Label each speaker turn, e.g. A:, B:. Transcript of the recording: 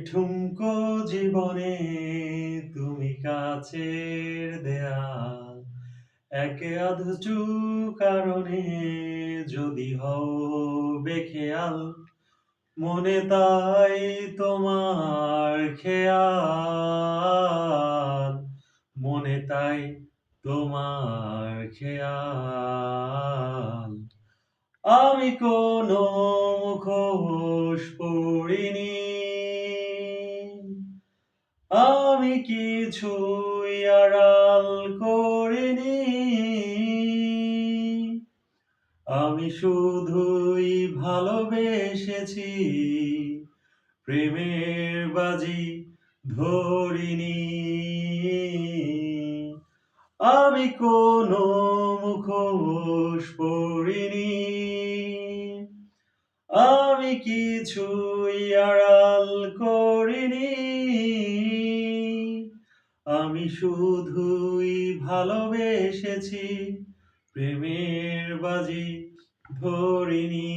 A: ঠুমকো জীবনে তুমি কাছের দেয়াল, একে আধটু কারণে যদি হও বেখেয়াল, মনে তাই তোমার খেয়াল, মনে তাই তোমার খেয়াল। আমি কোনো মুখোশ পরিনি, আমি কিছুই আড়াল করিনি, আমি শুধুই ভালোবেসেছি, প্রেমের বাজি ধরিনি। আমি কোনো মুখোশ পরিনি, আমি কিছুই আড়াল করিনি, আমি শুধুই ভালোবেসেছি, প্রেমের বাজি ধরিনি।